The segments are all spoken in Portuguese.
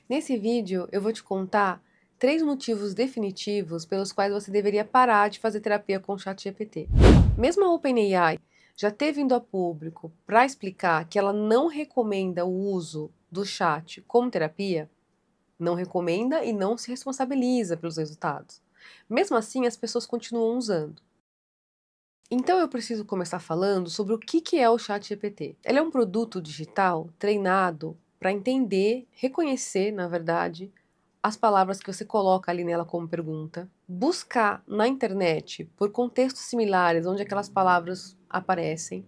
Nesse vídeo, eu vou te contar 3 motivos definitivos pelos quais você deveria parar de fazer terapia com o ChatGPT. Mesmo a OpenAI já ter vindo a público para explicar que ela não recomenda o uso do chat como terapia, não recomenda e não se responsabiliza pelos resultados. Mesmo assim, as pessoas continuam usando. Então eu preciso começar falando sobre o que é o ChatGPT. Ele é um produto digital treinado para entender, reconhecer, na verdade, as palavras que você coloca ali nela como pergunta, buscar na internet por contextos similares onde aquelas palavras aparecem.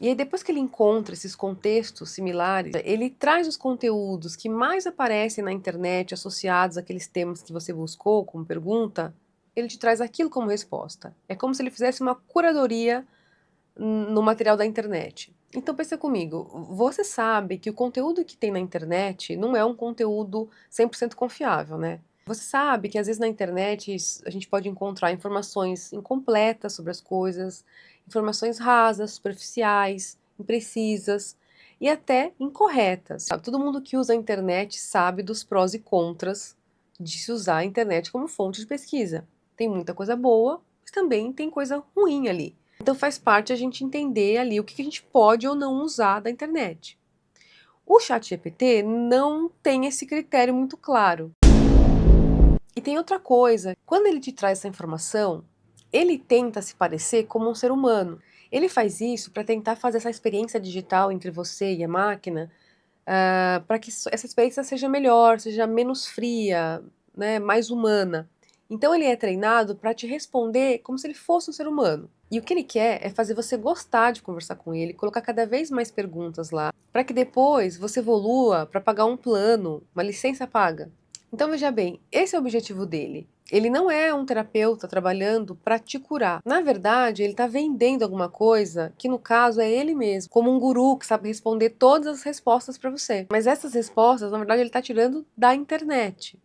E aí, depois que ele encontra esses contextos similares, ele traz os conteúdos que mais aparecem na internet associados àqueles temas que você buscou como pergunta, ele te traz aquilo como resposta. É como se ele fizesse uma curadoria no material da internet. Então pensa comigo, você sabe que o conteúdo que tem na internet não é um conteúdo 100% confiável, né? Você sabe que às vezes na internet a gente pode encontrar informações incompletas sobre as coisas, informações rasas, superficiais, imprecisas e até incorretas. Sabe? Todo mundo que usa a internet sabe dos prós e contras de se usar a internet como fonte de pesquisa. Tem muita coisa boa, mas também tem coisa ruim ali. Então faz parte a gente entender ali o que a gente pode ou não usar da internet. O ChatGPT não tem esse critério muito claro. E tem outra coisa, quando ele te traz essa informação, ele tenta se parecer como um ser humano. Ele faz isso para tentar fazer essa experiência digital entre você e a máquina, para que essa experiência seja melhor, seja menos fria, né, mais humana. Então ele é treinado para te responder como se ele fosse um ser humano. E o que ele quer é fazer você gostar de conversar com ele, colocar cada vez mais perguntas lá, para que depois você evolua para pagar um plano, uma licença paga. Então veja bem, esse é o objetivo dele. Ele não é um terapeuta trabalhando para te curar. Na verdade, ele está vendendo alguma coisa que, no caso, é ele mesmo, como um guru que sabe responder todas as respostas para você. Mas essas respostas, na verdade, ele está tirando da internet.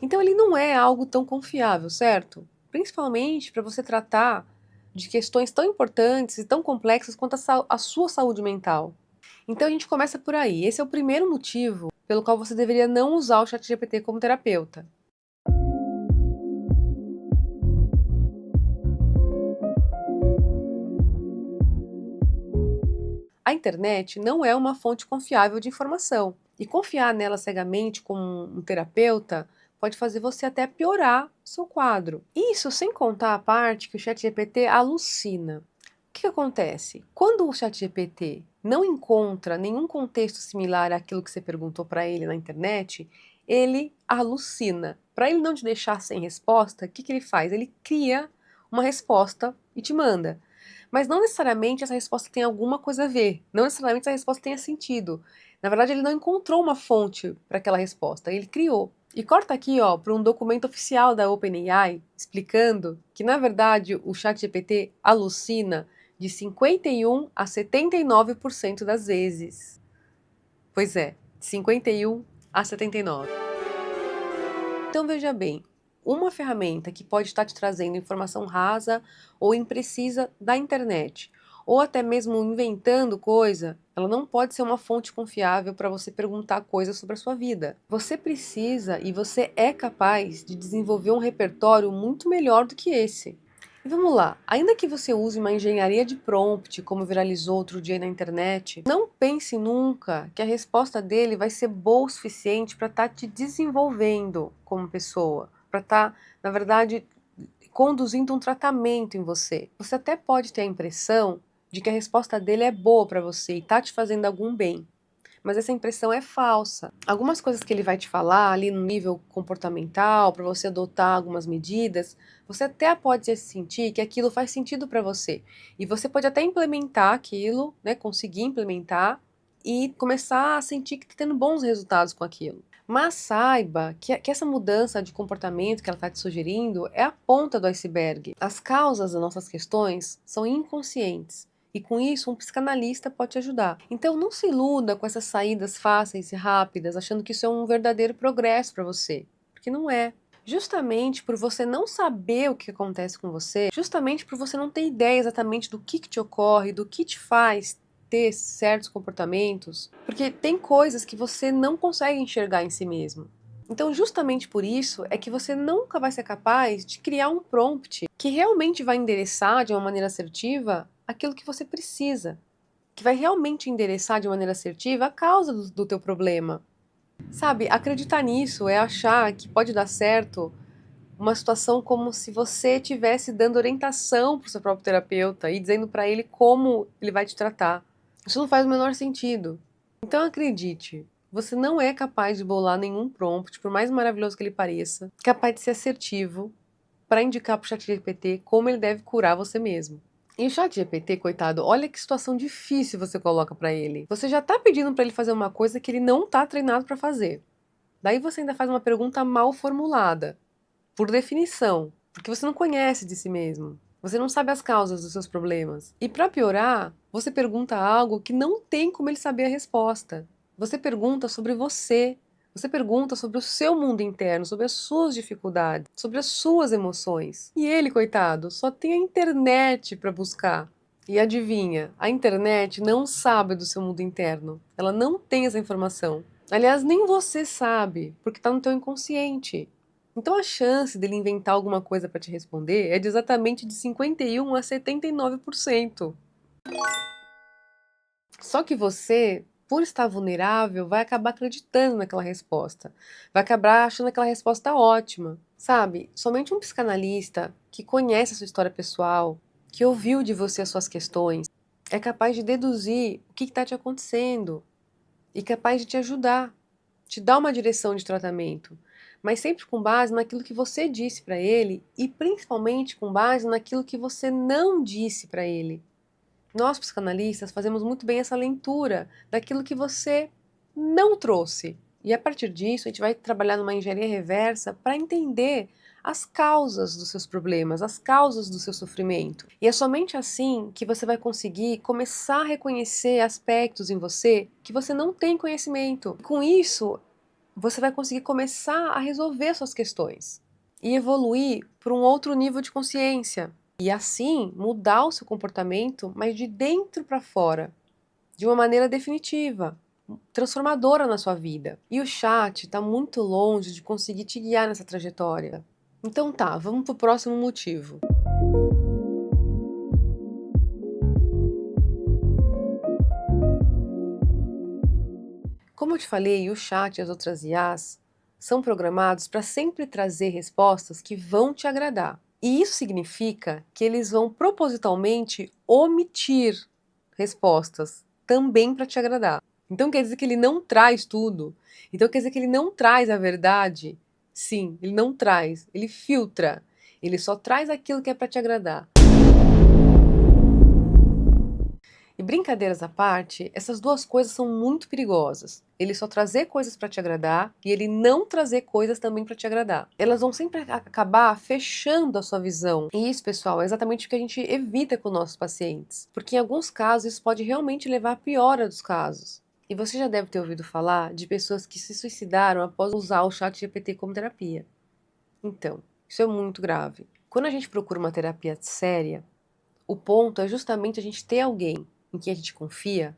Então, ele não é algo tão confiável, certo? Principalmente para você tratar de questões tão importantes e tão complexas quanto a sua saúde mental. Então, a gente começa por aí. Esse é o primeiro motivo pelo qual você deveria não usar o ChatGPT como terapeuta. A internet não é uma fonte confiável de informação, e confiar nela cegamente como um terapeuta pode fazer você até piorar seu quadro. Isso sem contar a parte que o ChatGPT alucina. O que acontece? Quando o ChatGPT não encontra nenhum contexto similar àquilo que você perguntou para ele na internet, ele alucina. Para ele não te deixar sem resposta, o que ele faz? Ele cria uma resposta e te manda. Mas não necessariamente essa resposta tem alguma coisa a ver, não necessariamente essa resposta tenha sentido. Na verdade, ele não encontrou uma fonte para aquela resposta, ele criou. E corta aqui, ó, para um documento oficial da OpenAI explicando que, na verdade, o ChatGPT alucina de 51 a 79% das vezes. Pois é, de 51 a 79. Então veja bem, uma ferramenta que pode estar te trazendo informação rasa ou imprecisa da internet, ou até mesmo inventando coisa, ela não pode ser uma fonte confiável para você perguntar coisas sobre a sua vida. Você precisa e você é capaz de desenvolver um repertório muito melhor do que esse. E vamos lá, ainda que você use uma engenharia de prompt, como viralizou outro dia na internet, não pense nunca que a resposta dele vai ser boa o suficiente para estar te desenvolvendo como pessoa, para estar, na verdade, conduzindo um tratamento em você. Você até pode ter a impressão de que a resposta dele é boa para você e está te fazendo algum bem, mas essa impressão é falsa. Algumas coisas que ele vai te falar ali no nível comportamental, para você adotar algumas medidas, você até pode sentir que aquilo faz sentido para você. E você pode até implementar aquilo, né, conseguir implementar e começar a sentir que está tendo bons resultados com aquilo. Mas saiba que essa mudança de comportamento que ela está te sugerindo é a ponta do iceberg. As causas das nossas questões são inconscientes. E com isso, um psicanalista pode te ajudar. Então, não se iluda com essas saídas fáceis e rápidas, achando que isso é um verdadeiro progresso para você. Porque não é. Justamente por você não saber o que acontece com você, justamente por você não ter ideia exatamente do que te ocorre, do que te faz ter certos comportamentos, porque tem coisas que você não consegue enxergar em si mesmo. Então, justamente por isso é que você nunca vai ser capaz de criar um prompt que realmente vai endereçar de uma maneira assertiva aquilo que você precisa, que vai realmente endereçar de maneira assertiva a causa do teu problema. Sabe, acreditar nisso é achar que pode dar certo uma situação como se você estivesse dando orientação para o seu próprio terapeuta e dizendo para ele como ele vai te tratar. Isso não faz o menor sentido. Então acredite, você não é capaz de bolar nenhum prompt, por mais maravilhoso que ele pareça, capaz de ser assertivo para indicar para o ChatGPT como ele deve curar você mesmo. E o ChatGPT, coitado, olha que situação difícil você coloca para ele. Você já está pedindo para ele fazer uma coisa que ele não está treinado para fazer. Daí você ainda faz uma pergunta mal formulada, por definição, porque você não conhece de si mesmo. Você não sabe as causas dos seus problemas. E para piorar, você pergunta algo que não tem como ele saber a resposta. Você pergunta sobre você. Você pergunta sobre o seu mundo interno, sobre as suas dificuldades, sobre as suas emoções. E ele, coitado, só tem a internet para buscar. E adivinha, a internet não sabe do seu mundo interno. Ela não tem essa informação. Aliás, nem você sabe, porque está no teu inconsciente. Então a chance dele inventar alguma coisa para te responder é de exatamente de 51 a 79%. Só que você, por estar vulnerável, vai acabar acreditando naquela resposta. Vai acabar achando aquela resposta ótima. Sabe? Somente um psicanalista que conhece a sua história pessoal, que ouviu de você as suas questões, é capaz de deduzir o que está te acontecendo e capaz de te ajudar, te dar uma direção de tratamento, mas sempre com base naquilo que você disse para ele e principalmente com base naquilo que você não disse para ele. Nós, psicanalistas, fazemos muito bem essa leitura daquilo que você não trouxe. E a partir disso, a gente vai trabalhar numa engenharia reversa para entender as causas dos seus problemas, as causas do seu sofrimento. E é somente assim que você vai conseguir começar a reconhecer aspectos em você que você não tem conhecimento. Com isso, você vai conseguir começar a resolver suas questões e evoluir para um outro nível de consciência. E assim mudar o seu comportamento, mas de dentro para fora, de uma maneira definitiva, transformadora na sua vida. E o chat está muito longe de conseguir te guiar nessa trajetória. Então tá, vamos para o próximo motivo. Como eu te falei, o chat e as outras IAs são programados para sempre trazer respostas que vão te agradar. E isso significa que eles vão propositalmente omitir respostas também para te agradar. Então quer dizer que ele não traz tudo. Então quer dizer que ele não traz a verdade. Sim, ele não traz, ele filtra. Ele só traz aquilo que é para te agradar. E brincadeiras à parte, essas duas coisas são muito perigosas. Ele só trazer coisas para te agradar e ele não trazer coisas também para te agradar. Elas vão sempre acabar fechando a sua visão. E isso, pessoal, é exatamente o que a gente evita com nossos pacientes. Porque em alguns casos isso pode realmente levar à piora dos casos. E você já deve ter ouvido falar de pessoas que se suicidaram após usar o ChatGPT como terapia. Então, isso é muito grave. Quando a gente procura uma terapia séria, o ponto é justamente a gente ter alguém em quem a gente confia,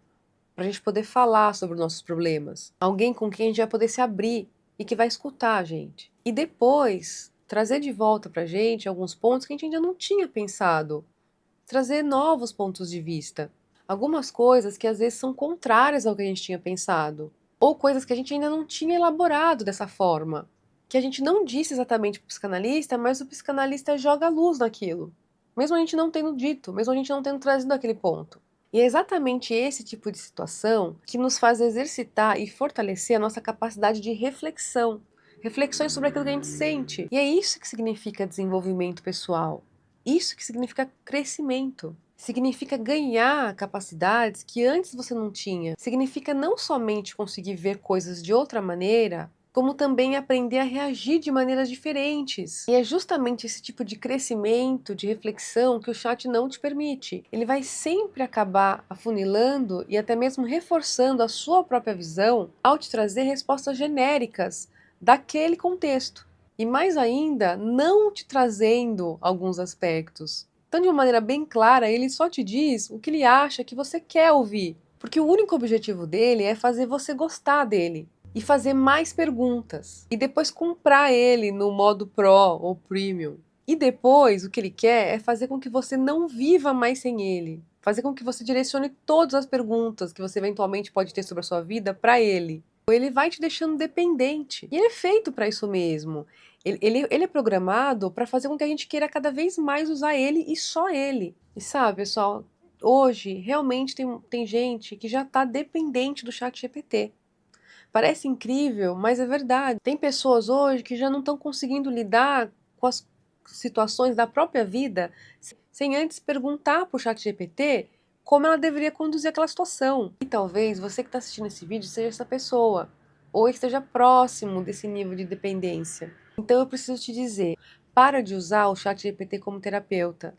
para a gente poder falar sobre os nossos problemas. Alguém com quem a gente vai poder se abrir e que vai escutar a gente. E depois, trazer de volta para a gente alguns pontos que a gente ainda não tinha pensado. Trazer novos pontos de vista. Algumas coisas que às vezes são contrárias ao que a gente tinha pensado. Ou coisas que a gente ainda não tinha elaborado dessa forma. Que a gente não disse exatamente para o psicanalista, mas o psicanalista joga luz naquilo. Mesmo a gente não tendo dito, mesmo a gente não tendo trazido aquele ponto. E é exatamente esse tipo de situação que nos faz exercitar e fortalecer a nossa capacidade de reflexão. Reflexões sobre aquilo que a gente sente. E é isso que significa desenvolvimento pessoal. Isso que significa crescimento. Significa ganhar capacidades que antes você não tinha. Significa não somente conseguir ver coisas de outra maneira, como também aprender a reagir de maneiras diferentes. E é justamente esse tipo de crescimento, de reflexão, que o chat não te permite. Ele vai sempre acabar afunilando e até mesmo reforçando a sua própria visão ao te trazer respostas genéricas daquele contexto. E mais ainda, não te trazendo alguns aspectos. Então, de uma maneira bem clara, ele só te diz o que ele acha que você quer ouvir. Porque o único objetivo dele é fazer você gostar dele e fazer mais perguntas. E depois comprar ele no modo Pro ou Premium. E depois, o que ele quer é fazer com que você não viva mais sem ele. Fazer com que você direcione todas as perguntas que você eventualmente pode ter sobre a sua vida para ele. Ele vai te deixando dependente. E ele é feito para isso mesmo. Ele é programado para fazer com que a gente queira cada vez mais usar ele e só ele. E sabe, pessoal, hoje realmente tem gente que já está dependente do ChatGPT. Parece incrível, mas é verdade. Tem pessoas hoje que já não estão conseguindo lidar com as situações da própria vida sem antes perguntar para o ChatGPT como ela deveria conduzir aquela situação. E talvez você que está assistindo esse vídeo seja essa pessoa, ou esteja próximo desse nível de dependência. Então eu preciso te dizer, para de usar o ChatGPT como terapeuta.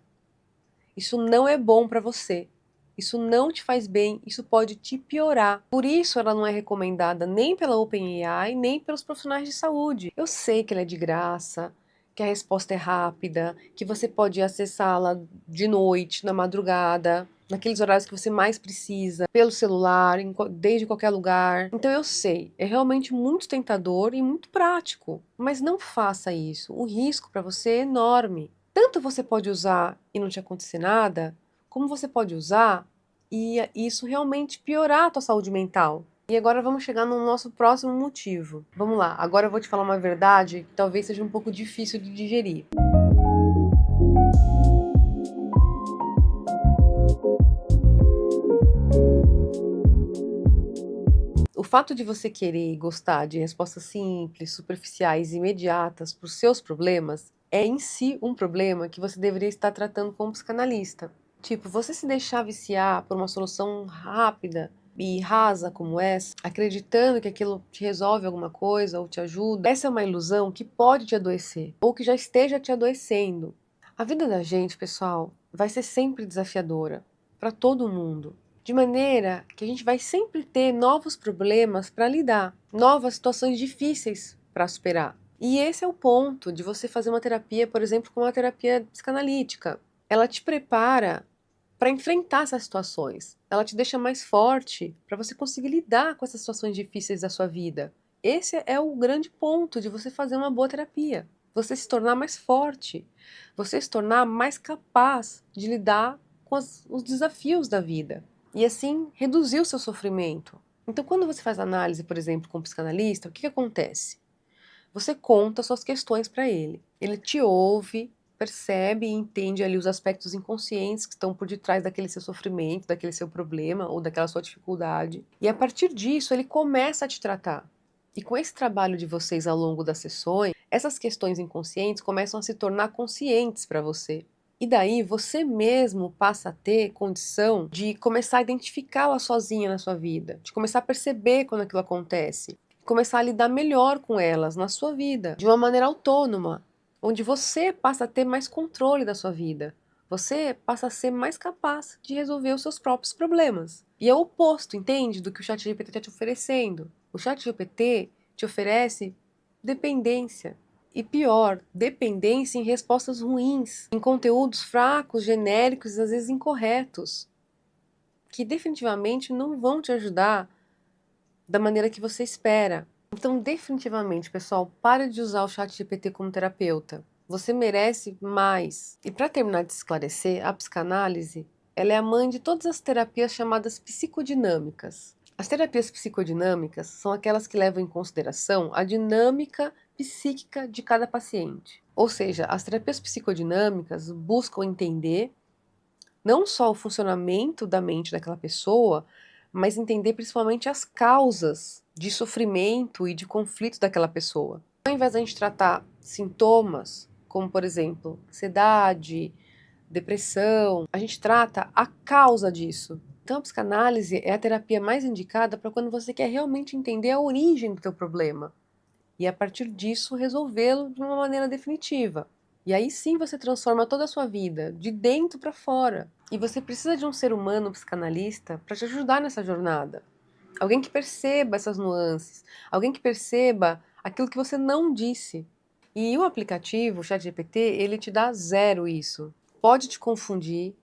Isso não é bom para você. Isso não te faz bem, isso pode te piorar. Por isso ela não é recomendada nem pela OpenAI, nem pelos profissionais de saúde. Eu sei que ela é de graça, que a resposta é rápida, que você pode acessá-la de noite, na madrugada, naqueles horários que você mais precisa, pelo celular, desde qualquer lugar. Então eu sei, é realmente muito tentador e muito prático. Mas não faça isso. O risco para você é enorme. Tanto você pode usar e não te acontecer nada, como você pode usar e isso realmente piorar a tua saúde mental. E agora vamos chegar no nosso próximo motivo. Vamos lá, agora eu vou te falar uma verdade que talvez seja um pouco difícil de digerir. O fato de você querer e gostar de respostas simples, superficiais e imediatas para os seus problemas é em si um problema que você deveria estar tratando com um psicanalista. Tipo, você se deixar viciar por uma solução rápida e rasa como essa, acreditando que aquilo te resolve alguma coisa ou te ajuda, essa é uma ilusão que pode te adoecer ou que já esteja te adoecendo. A vida da gente, pessoal, vai ser sempre desafiadora para todo mundo. De maneira que a gente vai sempre ter novos problemas para lidar, novas situações difíceis para superar. E esse é o ponto de você fazer uma terapia, por exemplo, como uma terapia psicanalítica. Ela te prepara para enfrentar essas situações. Ela te deixa mais forte para você conseguir lidar com essas situações difíceis da sua vida. Esse é o grande ponto de você fazer uma boa terapia. Você se tornar mais forte, você se tornar mais capaz de lidar com os desafios da vida e assim reduzir o seu sofrimento. Então, quando você faz análise, por exemplo, com um psicanalista, o que acontece? Você conta suas questões para ele. Ele te ouve, percebe e entende ali os aspectos inconscientes que estão por detrás daquele seu sofrimento, daquele seu problema ou daquela sua dificuldade. E a partir disso, ele começa a te tratar. E com esse trabalho de vocês ao longo das sessões, essas questões inconscientes começam a se tornar conscientes para você. E daí você mesmo passa a ter condição de começar a identificá-la sozinha na sua vida, de começar a perceber quando aquilo acontece, começar a lidar melhor com elas na sua vida, de uma maneira autônoma, onde você passa a ter mais controle da sua vida. Você passa a ser mais capaz de resolver os seus próprios problemas. E é o oposto, entende? Do que o ChatGPT está te oferecendo. O ChatGPT te oferece dependência. E pior, dependência em respostas ruins, em conteúdos fracos, genéricos e às vezes incorretos, que definitivamente não vão te ajudar da maneira que você espera. Então, definitivamente, pessoal, pare de usar o ChatGPT como terapeuta. Você merece mais. E para terminar de esclarecer, a psicanálise, ela é a mãe de todas as terapias chamadas psicodinâmicas. As terapias psicodinâmicas são aquelas que levam em consideração a dinâmica psíquica de cada paciente. Ou seja, as terapias psicodinâmicas buscam entender não só o funcionamento da mente daquela pessoa, mas entender principalmente as causas de sofrimento e de conflito daquela pessoa. Ao invés da gente tratar sintomas, como por exemplo, ansiedade, depressão, a gente trata a causa disso. Então a psicanálise é a terapia mais indicada para quando você quer realmente entender a origem do teu problema e a partir disso resolvê-lo de uma maneira definitiva. E aí sim você transforma toda a sua vida, de dentro para fora. E você precisa de um ser humano psicanalista para te ajudar nessa jornada. Alguém que perceba essas nuances, alguém que perceba aquilo que você não disse. E o aplicativo, o ChatGPT, ele te dá zero isso. pode te confundir,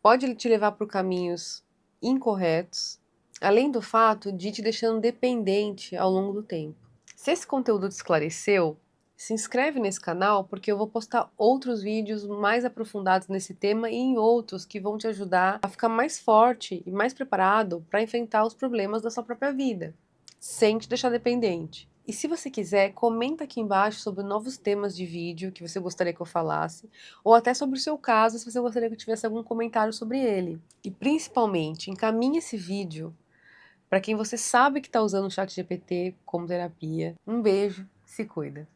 pode te levar por caminhos incorretos, além do fato de te deixando dependente ao longo do tempo. Se esse conteúdo te esclareceu, se inscreve nesse canal porque eu vou postar outros vídeos mais aprofundados nesse tema e em outros que vão te ajudar a ficar mais forte e mais preparado para enfrentar os problemas da sua própria vida, sem te deixar dependente. E se você quiser, comenta aqui embaixo sobre novos temas de vídeo que você gostaria que eu falasse, ou até sobre o seu caso, se você gostaria que eu tivesse algum comentário sobre ele. E principalmente, encaminhe esse vídeo para quem você sabe que está usando o ChatGPT como terapia. Um beijo, se cuida.